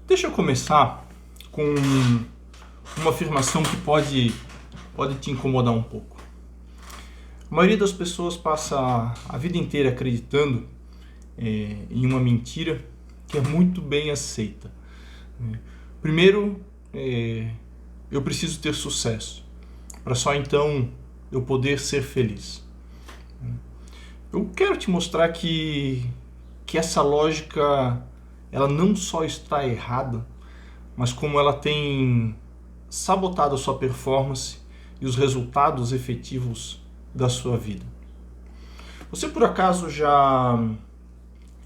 Deixa eu começar com uma afirmação que pode te incomodar um pouco. A maioria das pessoas passa a vida inteira acreditando em uma mentira que é muito bem aceita. Primeiro, eu preciso ter sucesso, para só então eu poder ser feliz. Eu quero te mostrar que essa lógica ela não só está errada, mas como ela tem sabotado a sua performance e os resultados efetivos da sua vida. Você por acaso já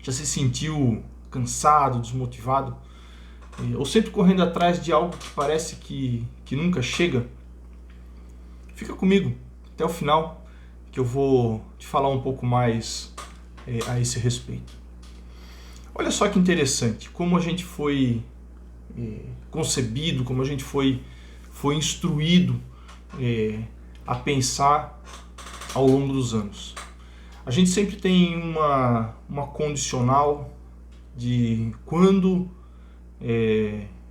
se sentiu cansado, desmotivado? Ou sempre correndo atrás de algo que parece que nunca chega? Fica comigo até o final, que eu vou te falar um pouco mais a esse respeito. Olha só que interessante, como a gente foi concebido, como a gente foi instruído a pensar ao longo dos anos. A gente sempre tem uma condicional de quando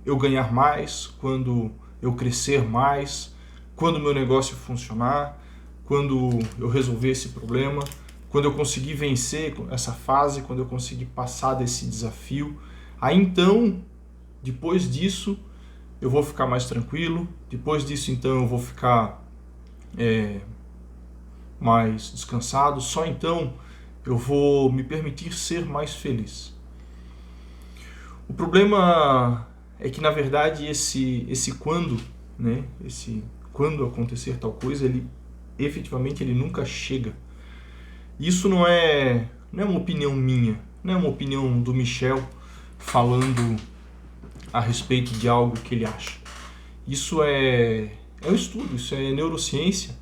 eu ganhar mais, quando eu crescer mais, quando meu negócio funcionar, quando eu resolver esse problema, quando eu conseguir vencer essa fase, quando eu conseguir passar desse desafio, aí então, depois disso, eu vou ficar mais tranquilo, depois disso então eu vou ficar mais descansado, só então eu vou me permitir ser mais feliz. O problema é que, na verdade, esse quando, né, esse quando acontecer tal coisa, ele efetivamente ele nunca chega. Isso não é uma opinião minha, não é uma opinião do Michel falando a respeito de algo que ele acha. Isso é um estudo, isso é neurociência.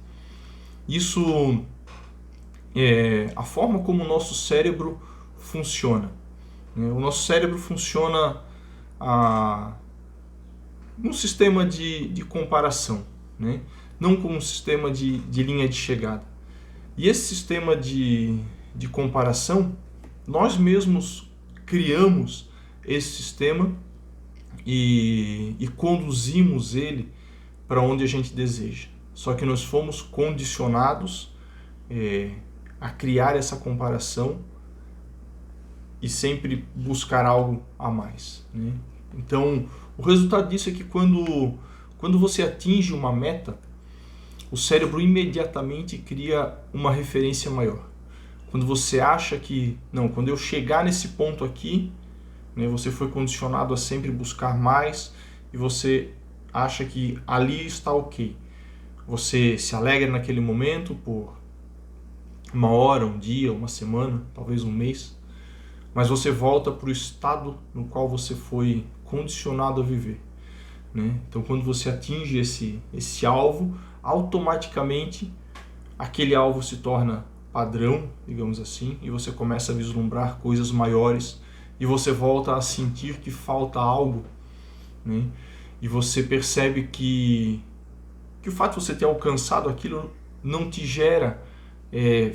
Isso é a forma como o nosso cérebro funciona. O nosso cérebro funciona num sistema de comparação, né? Não como um sistema de linha de chegada. E esse sistema de comparação, nós mesmos criamos esse sistema e conduzimos ele para onde a gente deseja. Só que nós fomos condicionados a criar essa comparação e sempre buscar algo a mais, né? Então, o resultado disso é que quando você atinge uma meta, o cérebro imediatamente cria uma referência maior. Quando você acha que, não, quando eu chegar nesse ponto aqui, né, você foi condicionado a sempre buscar mais e você acha que ali está ok. Você se alegra naquele momento por uma hora, um dia, uma semana, talvez um mês, mas você volta para o estado no qual você foi condicionado a viver, né? Então, quando você atinge esse alvo, automaticamente aquele alvo se torna padrão, digamos assim, e você começa a vislumbrar coisas maiores e você volta a sentir que falta algo, né? E você percebe que o fato de você ter alcançado aquilo não te gera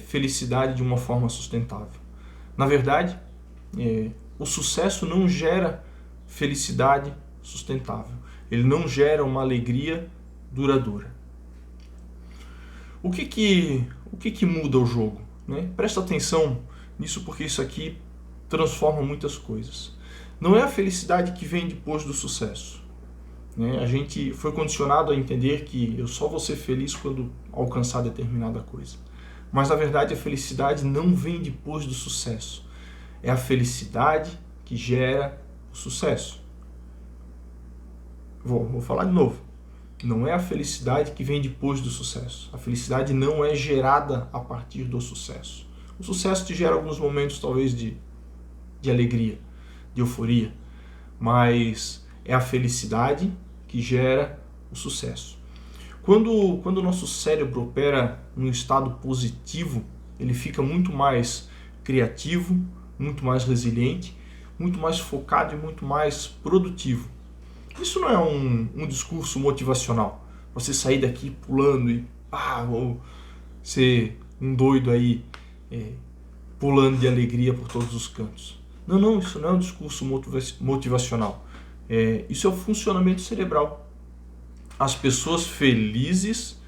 felicidade de uma forma sustentável. Na verdade, o sucesso não gera felicidade sustentável. Ele não gera uma alegria duradoura. O que muda o jogo, né? Presta atenção nisso, porque isso aqui transforma muitas coisas. Não é a felicidade que vem depois do sucesso, né? A gente foi condicionado a entender que eu só vou ser feliz quando alcançar determinada coisa. Mas, na verdade, a felicidade não vem depois do sucesso. É a felicidade que gera o sucesso. Vou falar de novo. Não é a felicidade que vem depois do sucesso. A felicidade não é gerada a partir do sucesso. O sucesso te gera alguns momentos, talvez, de alegria, de euforia. Mas é a felicidade que gera o sucesso. Quando o nosso cérebro opera num estado positivo, ele fica muito mais criativo, muito mais resiliente, muito mais focado e muito mais produtivo. Isso não é um discurso motivacional. Você sair daqui pulando e vou ser um doido aí, pulando de alegria por todos os cantos. Não, isso não é um discurso motivacional. Isso é o funcionamento cerebral. As pessoas felizes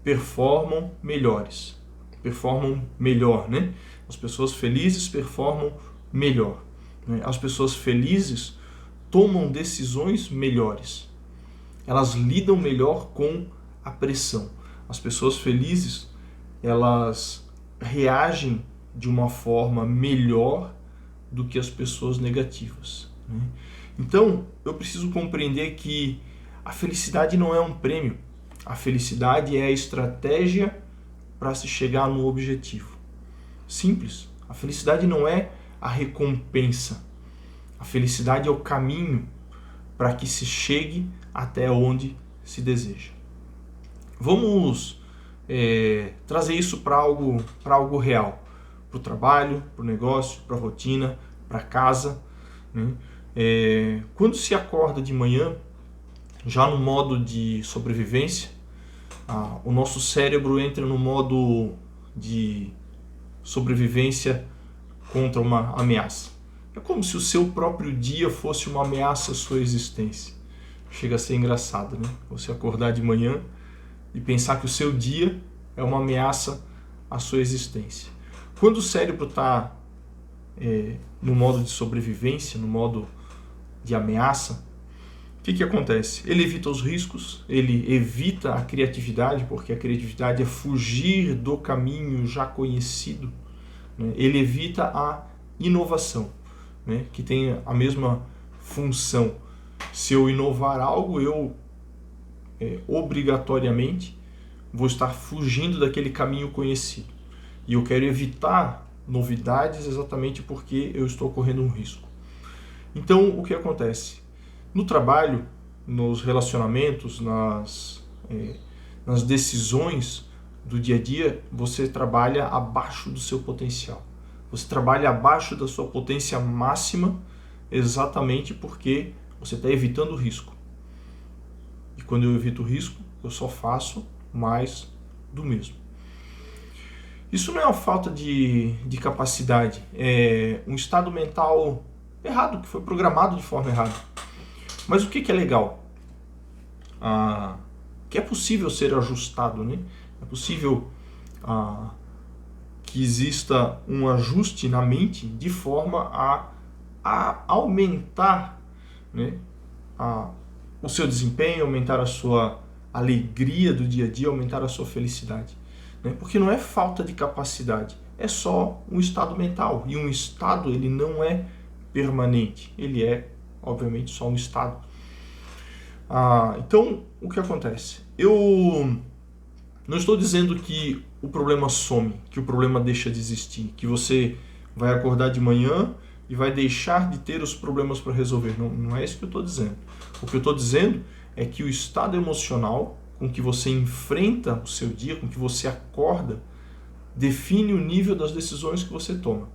performam melhor, né? As pessoas felizes performam melhor, né? As pessoas felizes tomam decisões melhores. Elas lidam melhor com a pressão. As pessoas felizes, elas reagem de uma forma melhor do que as pessoas negativas, né? Então, eu preciso compreender que a felicidade não é um prêmio. A felicidade é a estratégia para se chegar no objetivo. Simples. A felicidade não é a recompensa. A felicidade é o caminho para que se chegue até onde se deseja. Vamos trazer isso para algo real. Para o trabalho, para o negócio, para a rotina, para casa, né? Quando se acorda de manhã, já no modo de sobrevivência, o nosso cérebro entra no modo de sobrevivência contra uma ameaça. É como se o seu próprio dia fosse uma ameaça à sua existência. Chega a ser engraçado, né? Você acordar de manhã e pensar que o seu dia é uma ameaça à sua existência. Quando o cérebro está no modo de sobrevivência, no modo de ameaça, o que acontece? Ele evita os riscos, ele evita a criatividade, porque a criatividade é fugir do caminho já conhecido, né? Ele evita a inovação, né? Que tem a mesma função. Se eu inovar algo, eu obrigatoriamente vou estar fugindo daquele caminho conhecido. E eu quero evitar novidades exatamente porque eu estou correndo um risco. Então, o que acontece? No trabalho, nos relacionamentos, nas decisões do dia a dia, você trabalha abaixo do seu potencial. Você trabalha abaixo da sua potência máxima exatamente porque você está evitando o risco. E quando eu evito o risco, eu só faço mais do mesmo. Isso não é uma falta de capacidade, é um estado mental errado, que foi programado de forma errada. Mas o que é legal? Que é possível ser ajustado, né? É possível que exista um ajuste na mente de forma a aumentar, né, o seu desempenho, aumentar a sua alegria do dia a dia, aumentar a sua felicidade, né? Porque não é falta de capacidade, é só um estado mental. E um estado, ele não é permanente, ele é, obviamente, só um estado. Então, o que acontece? Eu não estou dizendo que o problema some, que o problema deixa de existir, que você vai acordar de manhã e vai deixar de ter os problemas para resolver. Não é isso que eu estou dizendo. O que eu estou dizendo é que o estado emocional com que você enfrenta o seu dia, com que você acorda, define o nível das decisões que você toma.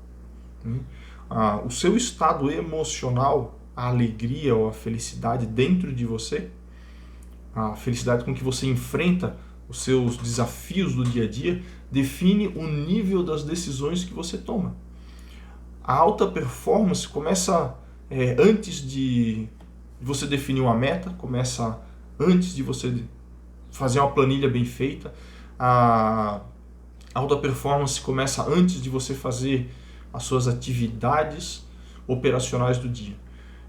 O seu estado emocional, a alegria ou a felicidade dentro de você, a felicidade com que você enfrenta os seus desafios do dia a dia, define o nível das decisões que você toma. A alta performance começa antes de você definir uma meta, começa antes de você fazer uma planilha bem feita. A alta performance começa antes de você fazer as suas atividades operacionais do dia.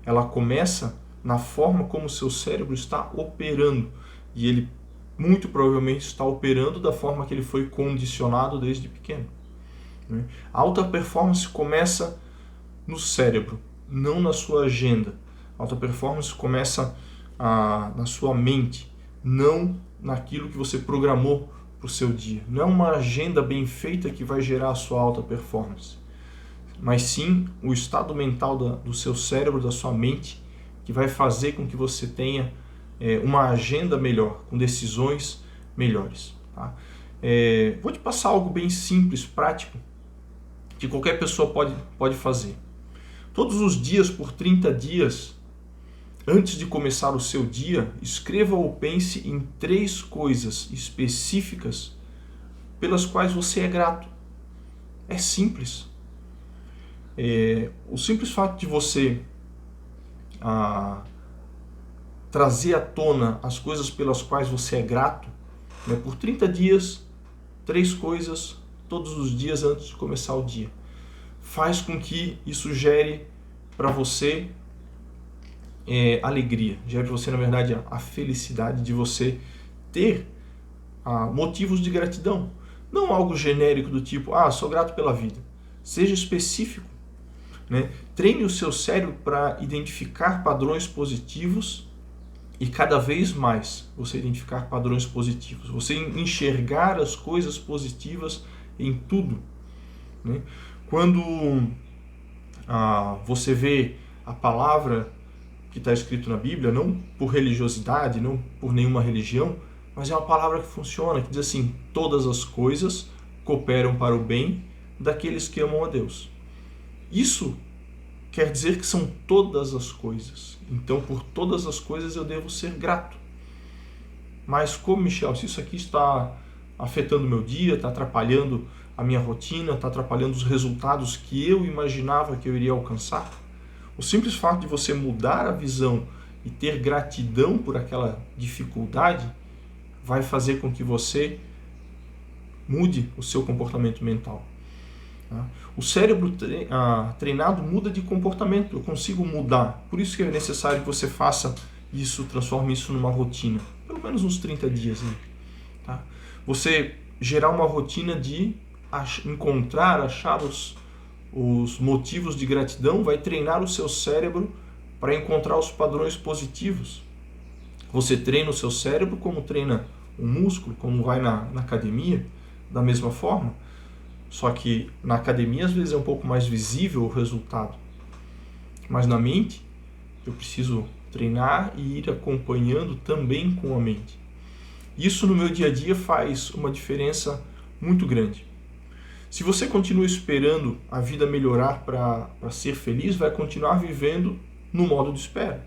Ela começa na forma como o seu cérebro está operando. E ele muito provavelmente está operando da forma que ele foi condicionado desde pequeno. A alta performance começa no cérebro, não na sua agenda. A alta performance começa na sua mente, não naquilo que você programou para o seu dia. Não é uma agenda bem feita que vai gerar a sua alta performance, mas sim o estado mental do seu cérebro, da sua mente, que vai fazer com que você tenha uma agenda melhor, com decisões melhores. Tá? Vou te passar algo bem simples, prático, que qualquer pessoa pode fazer. Todos os dias, por 30 dias, antes de começar o seu dia, escreva ou pense em 3 coisas específicas pelas quais você é grato. É simples. O simples fato de você trazer à tona as coisas pelas quais você é grato, né? Por 30 dias, 3 coisas todos os dias antes de começar o dia. Faz com que isso gere para você alegria, gere para você, na verdade, a felicidade de você ter motivos de gratidão. Não algo genérico do tipo, sou grato pela vida. Seja específico, né? Treine o seu cérebro para identificar padrões positivos e cada vez mais você identificar padrões positivos. Você enxergar as coisas positivas em tudo, né? Quando você vê a palavra que está escrito na Bíblia, não por religiosidade, não por nenhuma religião, mas é uma palavra que funciona, que diz assim: todas as coisas cooperam para o bem daqueles que amam a Deus. Isso quer dizer que são todas as coisas. Então, por todas as coisas eu devo ser grato. Mas como, Michel, se isso aqui está afetando o meu dia, está atrapalhando a minha rotina, está atrapalhando os resultados que eu imaginava que eu iria alcançar, o simples fato de você mudar a visão e ter gratidão por aquela dificuldade vai fazer com que você mude o seu comportamento mental. O cérebro treinado muda de comportamento, eu consigo mudar. Por isso que é necessário que você faça isso, transforme isso numa rotina. Pelo menos uns 30 dias. Né? Tá? Você gerar uma rotina de achar os motivos de gratidão vai treinar o seu cérebro para encontrar os padrões positivos. Você treina o seu cérebro como treina um músculo, como vai na academia, da mesma forma. Só que na academia às vezes é um pouco mais visível o resultado. Mas na mente, eu preciso treinar e ir acompanhando também com a mente. Isso no meu dia a dia faz uma diferença muito grande. Se você continua esperando a vida melhorar para ser feliz, vai continuar vivendo no modo de espera.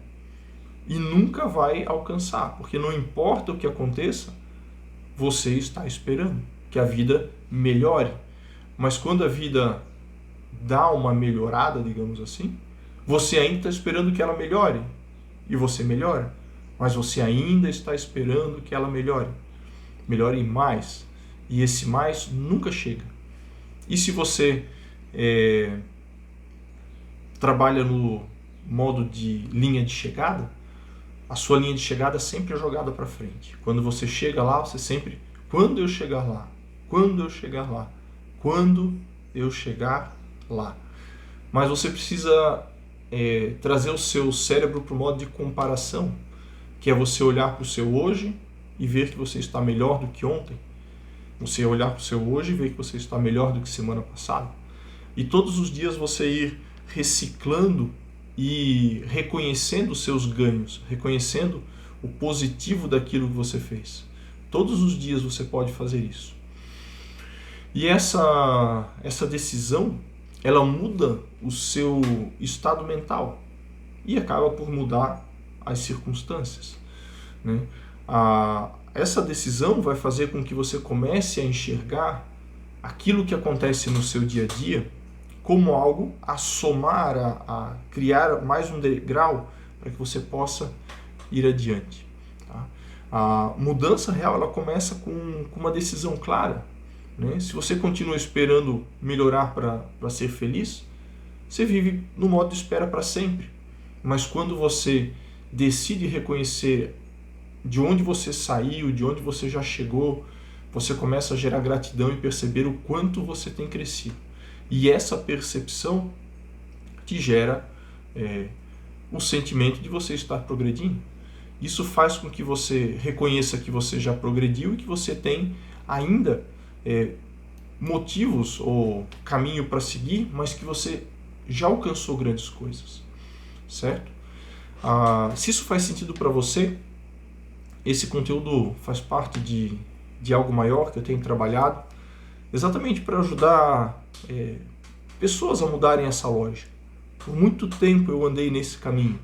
E nunca vai alcançar, porque não importa o que aconteça, você está esperando que a vida melhore. Mas quando a vida dá uma melhorada, digamos assim, você ainda está esperando que ela melhore. E você melhora. Mas você ainda está esperando que ela melhore. Melhore mais. E esse mais nunca chega. E se você trabalha no modo de linha de chegada, a sua linha de chegada sempre é jogada para frente. Quando você chega lá, você sempre... Quando eu chegar lá? Quando eu chegar lá? Quando eu chegar lá? Mas você precisa trazer o seu cérebro para o modo de comparação, que é você olhar para o seu hoje e ver que você está melhor do que ontem. Você olhar para o seu hoje e ver que você está melhor do que semana passada. E todos os dias você ir reciclando e reconhecendo os seus ganhos, reconhecendo o positivo daquilo que você fez. Todos os dias você pode fazer isso. E essa decisão, ela muda o seu estado mental e acaba por mudar as circunstâncias, né? Essa decisão vai fazer com que você comece a enxergar aquilo que acontece no seu dia a dia como algo a somar, a criar mais um degrau para que você possa ir adiante. Tá? A mudança real ela começa com uma decisão clara. Né? Se você continua esperando melhorar para ser feliz, você vive no modo de espera para sempre. Mas quando você decide reconhecer de onde você saiu, de onde você já chegou, você começa a gerar gratidão e perceber o quanto você tem crescido. E essa percepção te gera o sentimento de você estar progredindo. Isso faz com que você reconheça que você já progrediu e que você tem ainda motivos ou caminho para seguir, mas que você já alcançou grandes coisas, certo? Se isso faz sentido para você, esse conteúdo faz parte de algo maior que eu tenho trabalhado, exatamente para ajudar pessoas a mudarem essa lógica. Por muito tempo eu andei nesse caminho,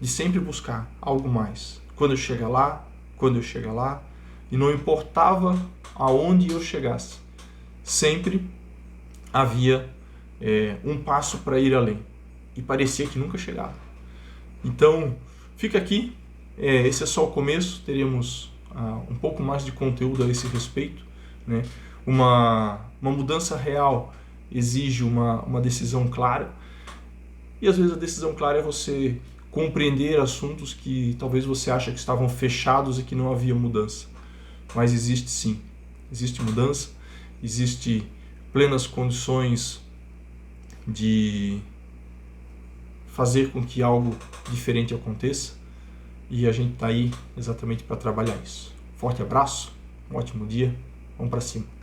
de sempre buscar algo mais. Quando eu chegar lá, e não importava aonde eu chegasse, sempre havia um passo para ir além. E parecia que nunca chegava. Então, fica aqui esse é só o começo, teremos um pouco mais de conteúdo a esse respeito, né? Uma mudança real exige uma decisão clara, e às vezes a decisão clara é você compreender assuntos que talvez você acha que estavam fechados e que não havia mudança. Mas existe sim, existe mudança, existe plenas condições de fazer com que algo diferente aconteça, e a gente está aí exatamente para trabalhar isso. Forte abraço, um ótimo dia, vamos para cima.